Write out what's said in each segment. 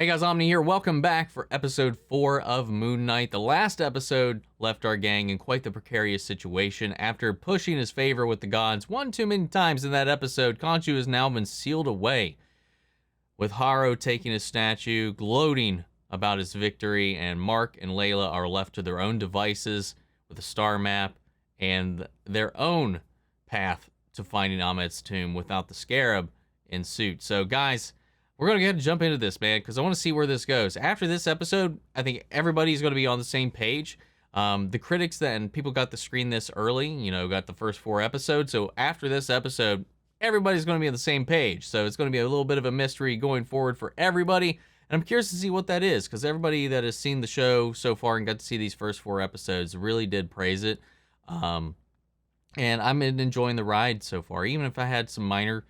Hey guys, Omni here. Welcome back for episode 4 of Moon Knight. The last episode left our gang in quite the precarious situation. After pushing his favor with the gods one too many times in that episode, Khonshu has now been sealed away, with Harrow taking his statue, gloating about his victory, and Marc and Layla are left to their own devices with a star map and their own path to finding Ahmed's tomb without the Scarab in suit. So guys, we're going to go ahead and jump into this, man, because I want to see where this goes. After this episode, I think everybody's going to be on the same page. The critics and people got to screen this early, got the first 4 episodes. So after this episode, everybody's going to be on the same page. So it's going to be a little bit of a mystery going forward for everybody. And I'm curious to see what that is, because everybody that has seen the show so far and got to see these first 4 episodes really did praise it. And I'm enjoying the ride so far, even if I had some minor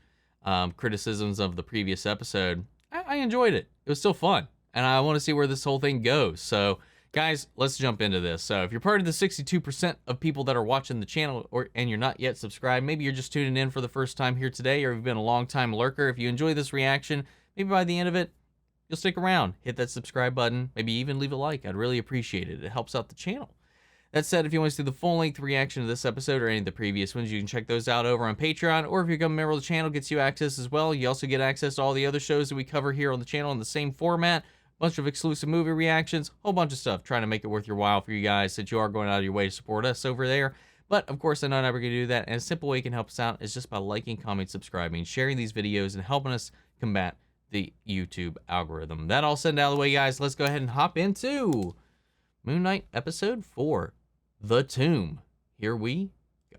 criticisms of the previous episode. I enjoyed it. It was still fun, and I want to see where this whole thing goes. So guys, let's jump into this. So if you're part of the 62% of people that are watching the channel and you're not yet subscribed, maybe you're just tuning in for the first time here today, or you've been a long time lurker. If you enjoy this reaction, maybe by the end of it you'll stick around, hit that subscribe button, maybe even leave a like. I'd really appreciate it. It helps out the channel. That said, if you want to see the full-length reaction to this episode or any of the previous ones, you can check those out over on Patreon, or if you become a member of the channel, gets you access as well. You also get access to all the other shows that we cover here on the channel in the same format, a bunch of exclusive movie reactions, a whole bunch of stuff, trying to make it worth your while for you guys, since you are going out of your way to support us over there. But, of course, I'm not ever going to do that, and a simple way you can help us out is just by liking, commenting, subscribing, sharing these videos, and helping us combat the YouTube algorithm. That all said out of the way, guys, let's go ahead and hop into Moon Knight Episode 4. The Tomb. Here we go.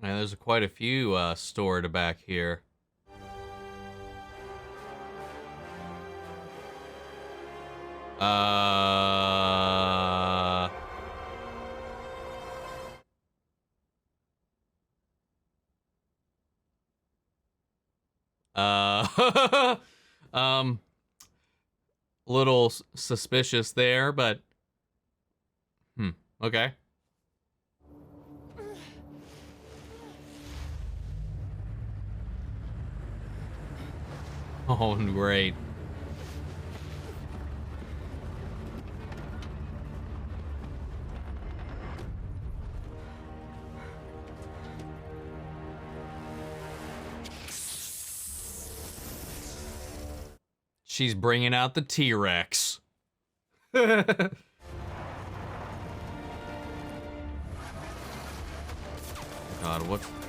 Man, there's quite a few stored back here. Little suspicious there, but okay. Oh, great. She's bringing out the T-Rex. God,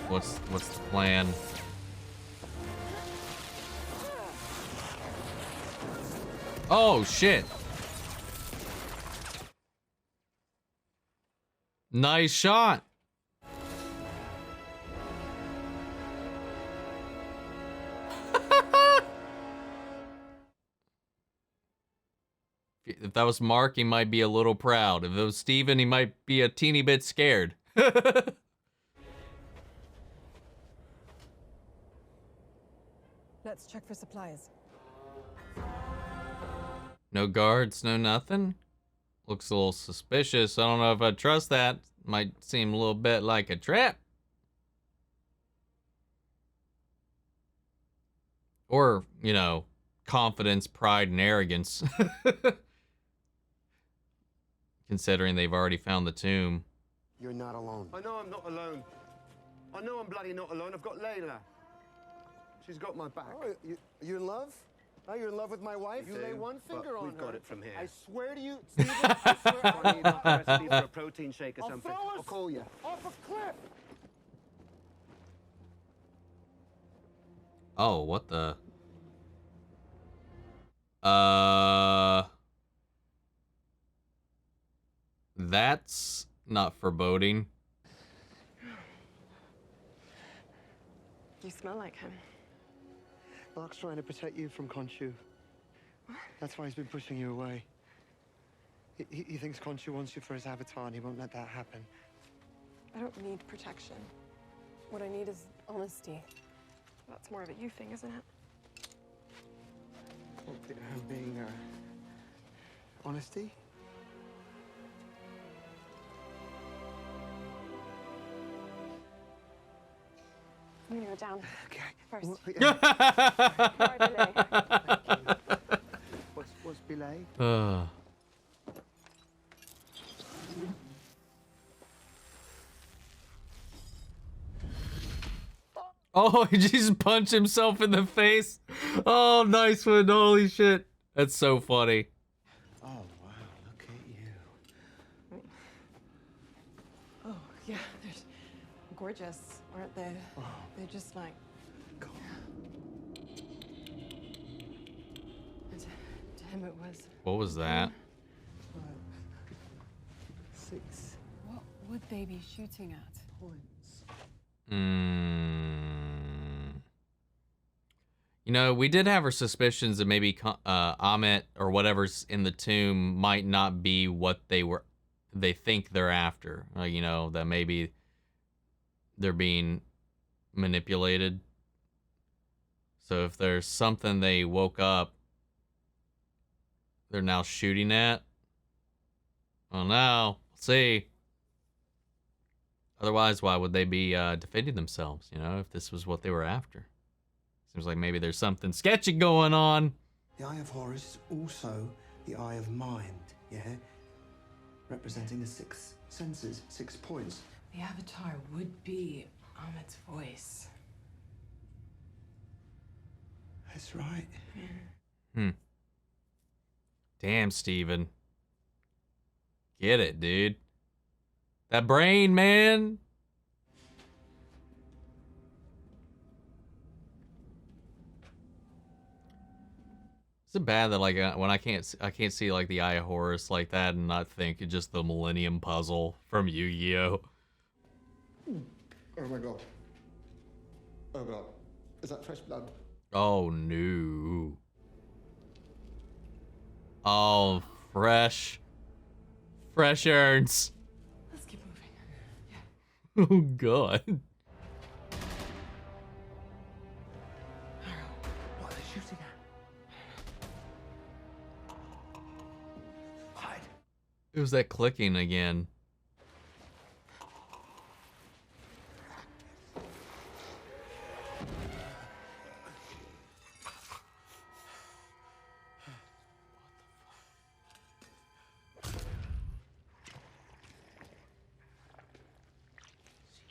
what's the plan? Oh shit! Nice shot. If that was Marc, he might be a little proud. If it was Steven, he might be a teeny bit scared. Let's check for supplies. No guards, no nothing? Looks a little suspicious. I don't know if I trust that. Might seem a little bit like a trap. Or, confidence, pride, and arrogance. Considering they've already found the tomb. You're not alone. I know I'm not alone. I know I'm bloody not alone. I've got Layla. She's got my back. Oh, you in love? Oh, you're in love with my wife? You lay one finger on we've her. got it from here. I swear to you, Steven, I swear I need a recipe for a protein shake or I'll something. throw us I'll call you. off a cliff. Oh, what the? That's not foreboding. You smell like him. Marc's trying to protect you from Khonshu. That's why he's been pushing you away. He thinks Khonshu wants you for his avatar, and he won't let that happen. I don't need protection. What I need is honesty. That's more of a you thing, isn't it? Being, honesty? I'm gonna go down Okay. first. What's belay? Oh, he just punched himself in the face. Oh, nice one. Holy shit. That's so funny. Oh, wow, look at you. Oh, yeah, they're gorgeous, aren't they? Oh. They're just like... God. And to him it was... What was that? 5, 6 What would they be shooting at? points. You know, we did have our suspicions that maybe Amit or whatever's in the tomb might not be what they think they're after. You know, that maybe they're being manipulated. So if there's something they woke up, they're now shooting at. Well, now, let's see. Otherwise, why would they be defending themselves, you know, if this was what they were after? Seems like maybe there's something sketchy going on. The Eye of Horus is also the Eye of Mind, yeah? Representing the 6 senses, 6 points. The Avatar would be Amit's voice. That's right. Damn, Steven. Get it, dude. That brain, man. Is it bad that like when I can't see like the Eye of Horus like that and not think it's just the Millennium Puzzle from Yu-Gi-Oh? Oh my god. Oh god. Is that fresh blood? Oh no. Oh, fresh urns. Let's keep moving. Oh god. Harrow. What are they shooting at? Hide. It was that clicking again.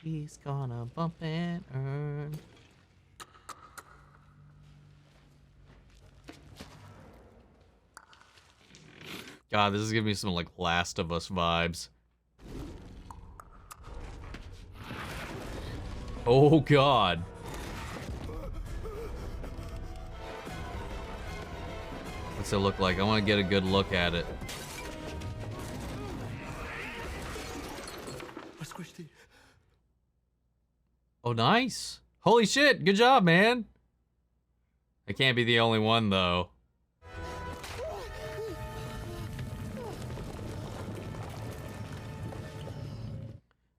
She's gonna bump and earn. God, this is giving me some like Last of Us vibes. Oh God. What's it look like? I want to get a good look at it. I squished it. Oh, nice. Holy shit. Good job, man. I can't be the only one, though.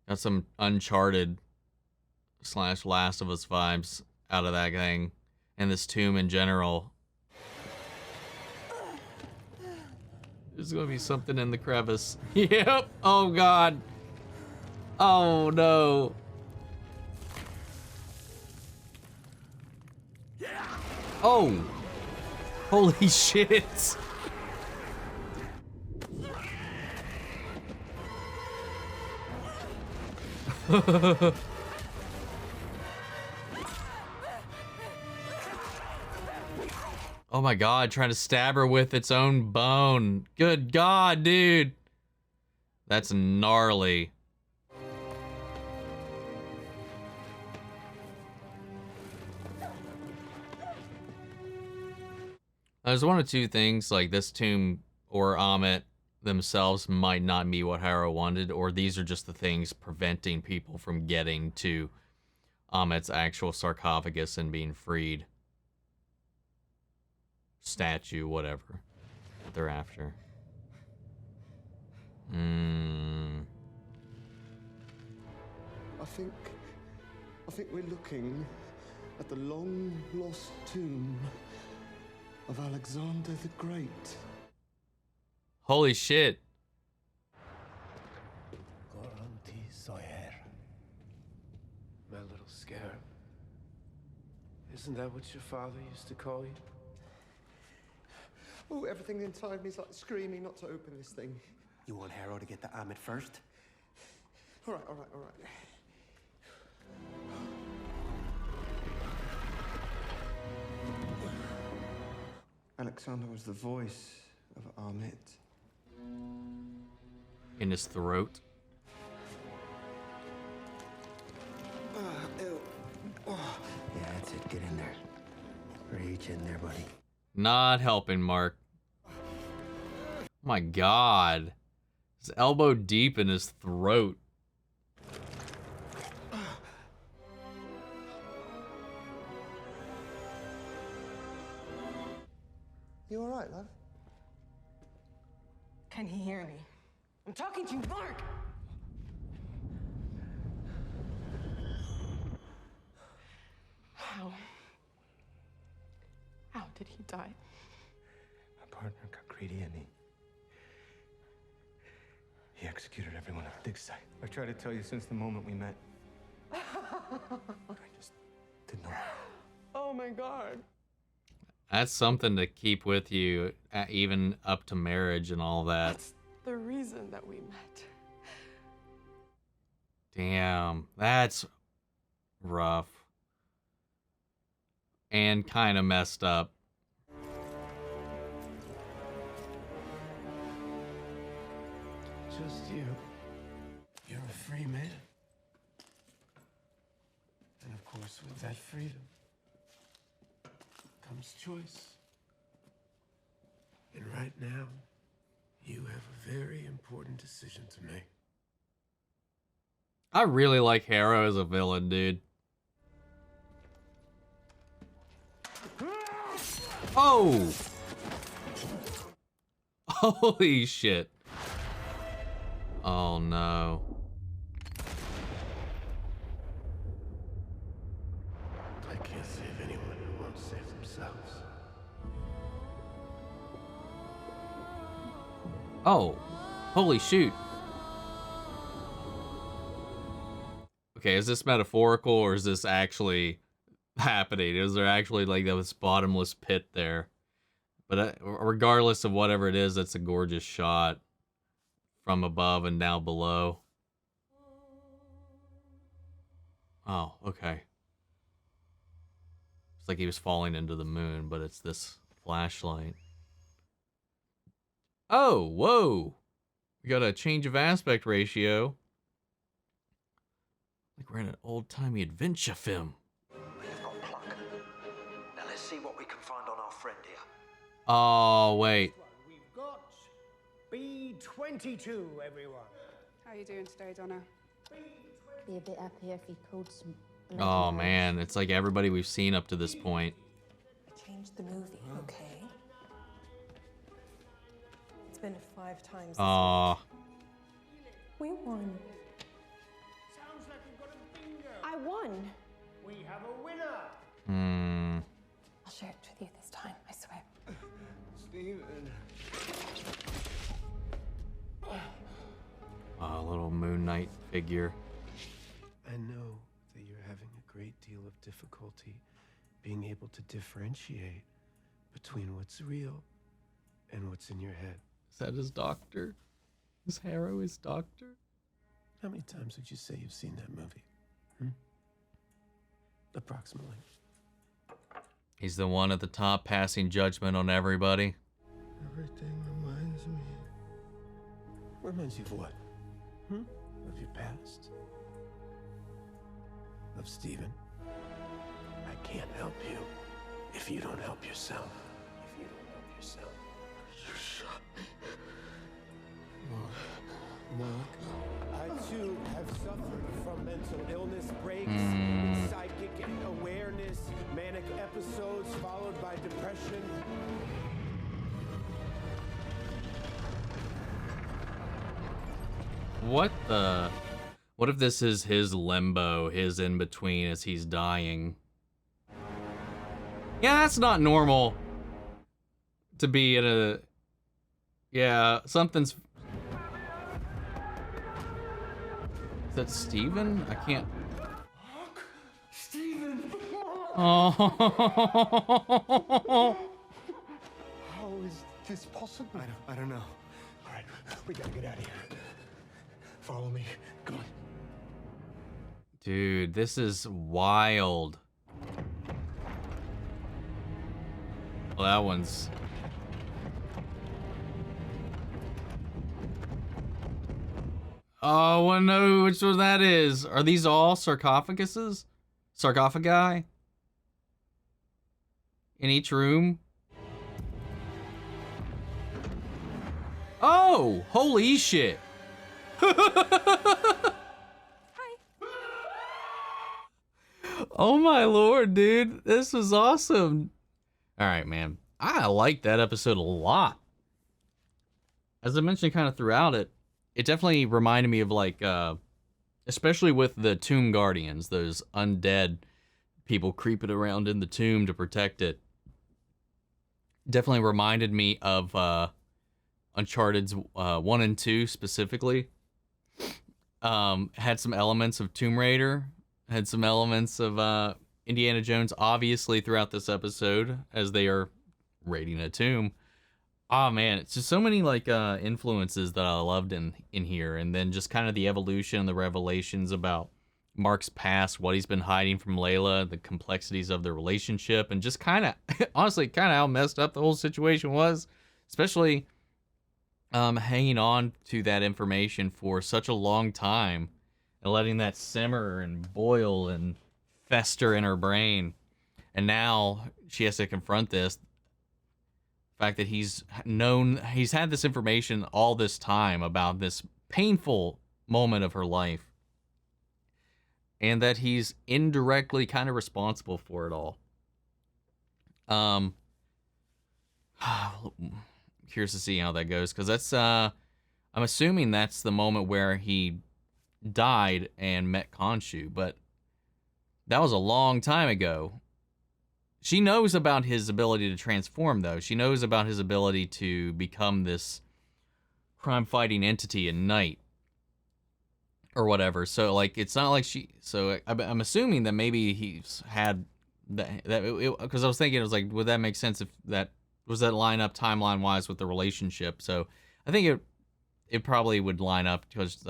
Got some Uncharted / Last of Us vibes out of that thing. And this tomb in general. There's gonna be something in the crevice. Yep. Oh, God. Oh, no. Oh! Holy shit! Oh my god, trying to stab her with its own bone. Good god, dude! That's gnarly. There's one of two things, like this tomb or Amit themselves might not be what Harrow wanted, or these are just the things preventing people from getting to Amit's actual sarcophagus and being freed. Statue, whatever they're after. I think we're looking at the long-lost tomb of Alexander the Great. Holy shit. My little scarab. Isn't that what your father used to call you? Oh, everything inside me's like screaming not to open this thing. You want Harrow to get the Ahmed first? All right, all right, all right. Alexander was the voice of Ahmed. In his throat. Ew. Oh. Yeah, that's it. Get in there. Reach in there, buddy. Not helping, Mark. Oh my God. His elbow deep in his throat. You all right, love? Can he hear me? I'm talking to you, Mark! How did he die? My partner got greedy and he executed everyone on the dig site. I tried to tell you since the moment we met. I just didn't know. Oh my God. That's something to keep with you, even up to marriage and all that. That's the reason that we met. Damn, that's rough. And kind of messed up. Just you. You're a free man. And of course, with that freedom comes choice. And right now, you have a very important decision to make. I really like Harrow as a villain, dude. Oh! Holy shit. Oh no. I can't save anyone who won't save themselves. Oh. Holy shoot. Okay, is this metaphorical or is this actually happening? Is there actually like this bottomless pit there? But regardless of whatever it is, that's a gorgeous shot from above and down below. Oh, okay. It's like he was falling into the moon, but it's this flashlight. Oh, whoa. We got a change of aspect ratio. Like we're in an old-timey adventure film. We've got pluck. Now let's see what we can find on our friend here. Oh, wait. We've got B22, everyone. How are you doing today, Donna? Be a bit happier if he called some. Oh, man. It's like everybody we've seen up to this point. I changed the movie, okay? It's been 5 times this Aw. week. We won. Sounds like we've got a bingo. I won. We have a winner. I'll share it with you this time, I swear. Stephen. A little Moon Knight figure. I know that you're having a great deal of difficulty being able to differentiate between what's real and what's in your head. Is that his doctor? Is Harrow his doctor? How many times would you say you've seen that movie? Approximately. He's the one at the top passing judgment on everybody. Everything reminds me. Reminds you of what? Of your past? Of Stephen? I can't help you if you don't help yourself. If you don't help yourself. You shot me. Mark. I too have suffered from mental illness breaks, psychic awareness, manic episodes followed by depression. What the? What if this is his limbo, his in-between as he's dying? Yeah, that's not normal to be in a... Yeah, something's... Is that Stephen? I can't... Stephen! Mark! Oh. How is this possible? I don't know. All right, we gotta get out of here. Follow me. Come on. Dude, this is wild. Well, that one's... Oh, I want to know which one that is. Are these all sarcophaguses? Sarcophagi? In each room? Oh, holy shit. Oh my lord, dude. This was awesome. All right, man. I liked that episode a lot. As I mentioned kind of throughout it, it definitely reminded me of like, especially with the tomb guardians, those undead people creeping around in the tomb to protect it. Definitely reminded me of Uncharted's 1 and 2 specifically. Had some elements of Tomb Raider, had some elements of Indiana Jones, obviously, throughout this episode as they are raiding a tomb. Oh man, it's just so many like influences that I loved in here, and then just kind of the evolution, the revelations about Marc's past, what he's been hiding from Layla, the complexities of their relationship, and just kind of honestly kind of how messed up the whole situation was, especially hanging on to that information for such a long time and letting that simmer and boil and fester in her brain. And now she has to confront this. The fact that he's had this information all this time about this painful moment of her life. And that he's indirectly kind of responsible for it all. Curious to see how that goes, because that's I'm assuming that's the moment where he died and met Khonshu, but that was a long time ago. She knows about his ability to transform, though. She knows about his ability to become this crime-fighting entity at night or whatever. So like, it's not like she. So I'm assuming that maybe he's had that. Because I was thinking, it was like, would that make sense if that was that line up timeline-wise with the relationship? So I think it probably would line up because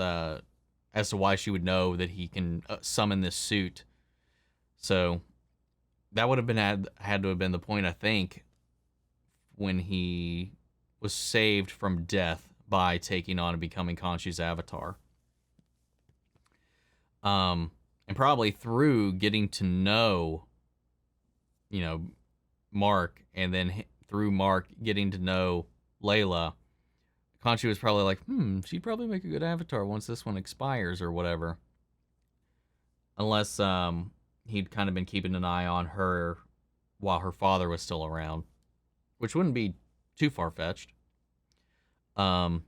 as to why she would know that he can summon this suit. So that would have been had to have been the point, I think, when he was saved from death by taking on and becoming Khonshu's avatar. And probably through getting to know, Marc, and then through Marc getting to know Layla, Khonshu was probably like, she'd probably make a good avatar once this one expires or whatever. Unless he'd kind of been keeping an eye on her while her father was still around, which wouldn't be too far-fetched. But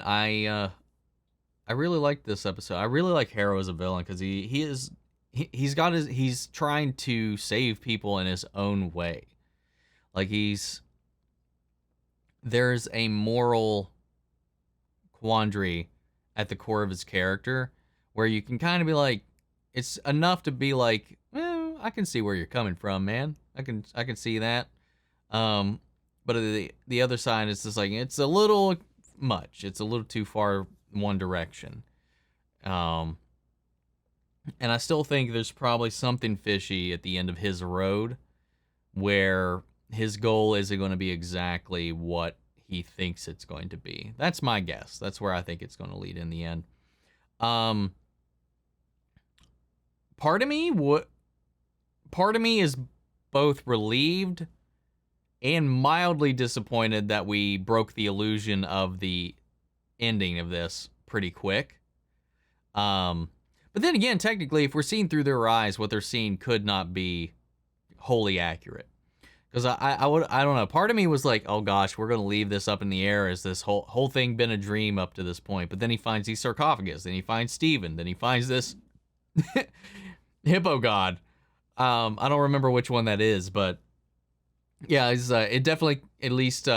I really like this episode. I really like Harrow as a villain because he's trying to save people in his own way. Like there's a moral quandary at the core of his character where you can kind of be like, it's enough to be like, I can see where you're coming from, man. I can see that. But the other side is just like, it's a little much. It's a little too far in one direction. And I still think there's probably something fishy at the end of his road where his goal isn't going to be exactly what he thinks it's going to be. That's my guess. That's where I think it's going to lead in the end. Part of me is both relieved and mildly disappointed that we broke the illusion of the ending of this pretty quick. But then again, technically, if we're seeing through their eyes, what they're seeing could not be wholly accurate. Because I don't know. Part of me was like, oh gosh, we're gonna leave this up in the air. Has this whole thing been a dream up to this point? But then he finds these sarcophagus. Then he finds Steven. Then he finds this hippo god. I don't remember which one that is, but yeah, it definitely at least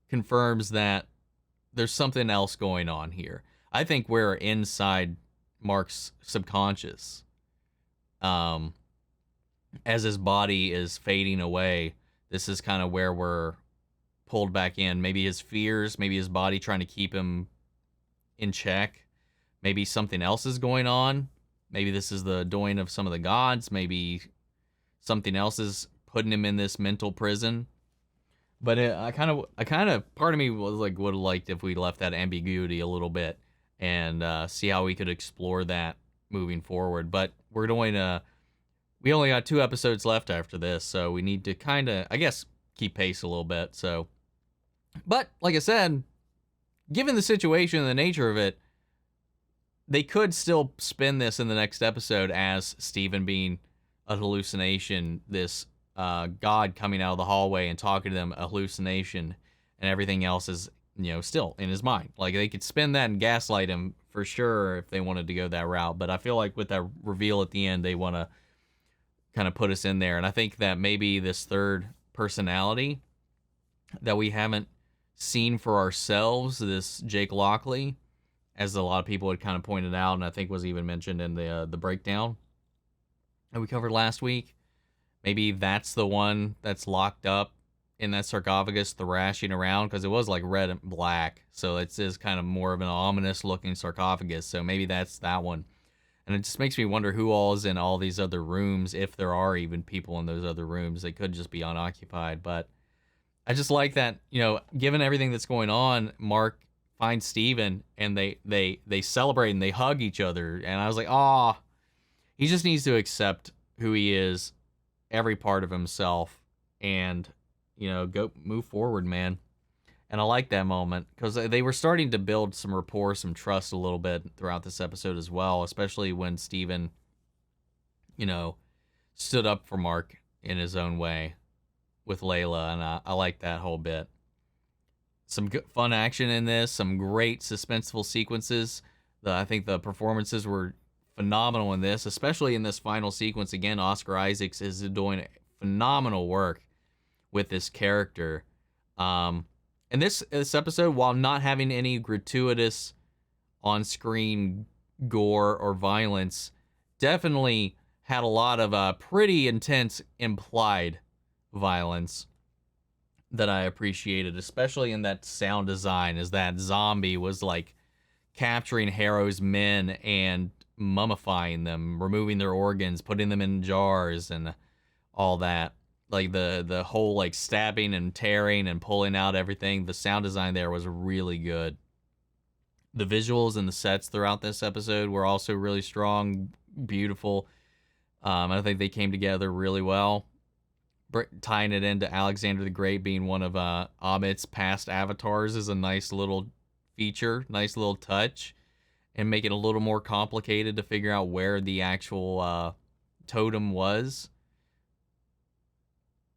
confirms that there's something else going on here. I think we're inside Marc's subconscious. as his body is fading away, this is kind of where we're pulled back in. Maybe his fears, maybe his body trying to keep him in check. Maybe something else is going on. Maybe this is the doing of some of the gods. Maybe something else is putting him in this mental prison. But I kind of, part of me was like, would have liked if we left that ambiguity a little bit and see how we could explore that moving forward. But we're going to, we only got 2 episodes left after this, so we need to kind of, I guess, keep pace a little bit. So, but like I said, given the situation and the nature of it, they could still spin this in the next episode as Steven being a hallucination, this god coming out of the hallway and talking to them, a hallucination, and everything else is, still in his mind. Like, they could spin that and gaslight him for sure if they wanted to go that route. But I feel like with that reveal at the end, they want to kind of put us in there. And I think that maybe this third personality that we haven't seen for ourselves, this Jake Lockley, as a lot of people had kind of pointed out, and I think was even mentioned in the breakdown that we covered last week. Maybe that's the one that's locked up in that sarcophagus, thrashing around, because it was like red and black, so it's kind of more of an ominous looking sarcophagus. So maybe that's that one. And it just makes me wonder who all is in all these other rooms, if there are even people in those other rooms. They could just be unoccupied. But I just like that, given everything that's going on, Mark finds Steven and they celebrate and they hug each other. And I was like, he just needs to accept who he is, every part of himself, and, go move forward, man. And I like that moment because they were starting to build some rapport, some trust a little bit throughout this episode as well, especially when Steven, stood up for Mark in his own way with Layla. And I like that whole bit. Some good, fun action in this, some great suspenseful sequences. I think the performances were phenomenal in this, especially in this final sequence. Again, Oscar Isaacs is doing phenomenal work with this character. And this episode, while not having any gratuitous on-screen gore or violence, definitely had a lot of pretty intense implied violence that I appreciated, especially in that sound design, as that zombie was like capturing Harrow's men and mummifying them, removing their organs, putting them in jars, and all that. Like the whole like stabbing and tearing and pulling out everything. The sound design there was really good. The visuals and the sets throughout this episode were also really strong, beautiful. I think they came together really well. Tying it into Alexander the Great being one of Amit's past avatars is a nice little feature, nice little touch, and make it a little more complicated to figure out where the actual totem was.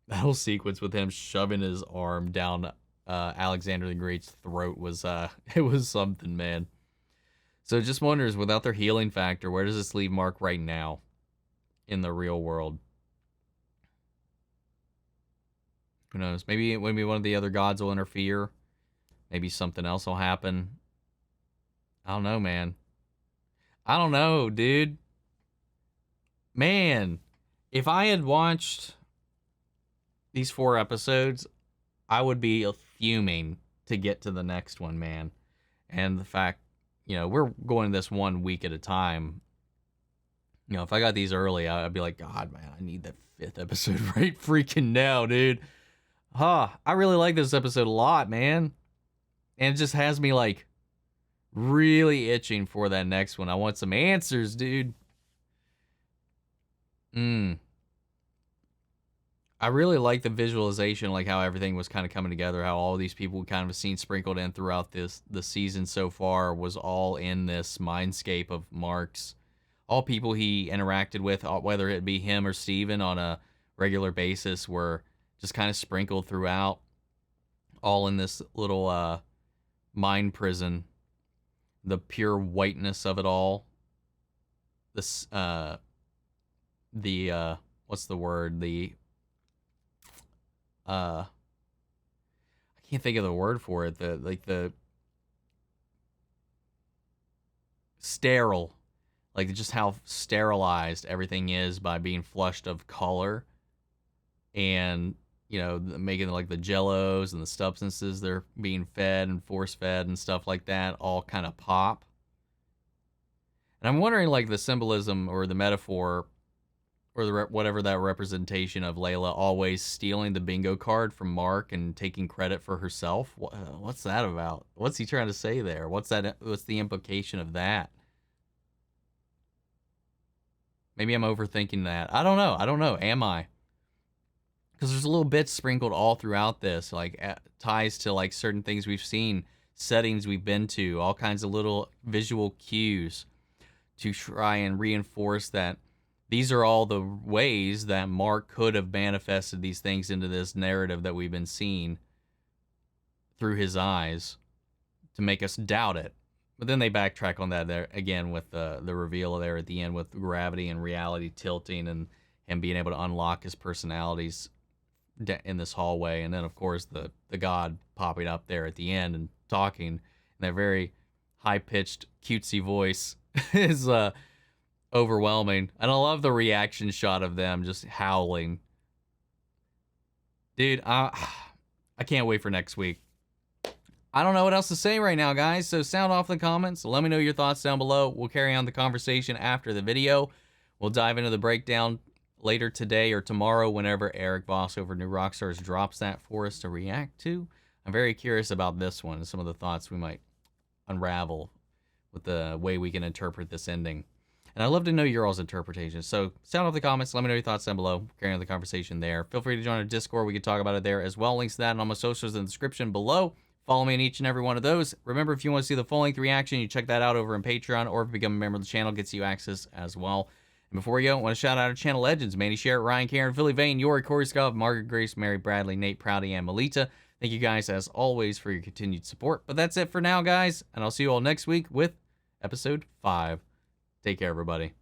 That whole sequence with him shoving his arm down Alexander the Great's throat was it was something, man. So just wonders, without their healing factor, where does this leave Mark right now in the real world? Who knows? Maybe one of the other gods will interfere. Maybe something else will happen. I don't know, man. I don't know, dude. Man, if I had watched these 4 episodes, I would be fuming to get to the next one, man. And the fact, we're going this 1 week at a time. If I got these early, I'd be like, God, man, I need that 5th episode right freaking now, dude. I really like this episode a lot, man. And it just has me, like, really itching for that next one. I want some answers, dude. I really like the visualization, like how everything was kind of coming together, how all these people kind of seen sprinkled in throughout the season so far was all in this mindscape of Mark's. All people he interacted with, whether it be him or Steven on a regular basis, were just kind of sprinkled throughout, all in this little mind prison. The pure whiteness of it all. This, what's the word? I can't think of the word for it. The sterile, Like, just how sterilized everything is by being flushed of color. And, you know, making, like, the jellos and the substances they're being fed and force-fed and stuff like that all kind of pop. And I'm wondering, like, the symbolism or the metaphor or the whatever that representation of Layla always stealing the bingo card from Marc and taking credit for herself. What's that about? What's he trying to say there? What's the implication of that? Maybe I'm overthinking that. I don't know. Am I? Because there's little bits sprinkled all throughout this, like ties to like certain things we've seen, settings we've been to, all kinds of little visual cues to try and reinforce that these are all the ways that Marc could have manifested these things into this narrative that we've been seeing through his eyes to make us doubt it. But then they backtrack on that there again with the reveal there at the end with gravity and reality tilting and him being able to unlock his personalities in this hallway. And then, of course, the god popping up there at the end and talking in that very high-pitched, cutesy voice is overwhelming. And I love the reaction shot of them just howling. Dude, I can't wait for next week. I don't know what else to say right now, guys, so sound off in the comments. Let me know your thoughts down below. We'll carry on the conversation after the video. We'll dive into the breakdown later today or tomorrow whenever Eric Voss over New Rockstars drops that for us to react to. I'm very curious about this one and some of the thoughts we might unravel with the way we can interpret this ending. And I'd love to know your all's interpretation. So sound off the comments. Let me know your thoughts down below. Carry on the conversation there. Feel free to join our Discord. We can talk about it there as well. Links to that and all my socials in the description below. Follow me in each and every one of those. Remember, if you want to see the full-length reaction, you check that out over on Patreon, or if you become a member of the channel, gets you access as well. And before we go, I want to shout out our channel legends, Manny Sherritt, Ryan Karen, Philly Vane, Yori, Corey Scott, Margaret Grace, Mary Bradley, Nate Prouty, and Melita. Thank you guys, as always, for your continued support. But that's it for now, guys, and I'll see you all next week with Episode 5. Take care, everybody.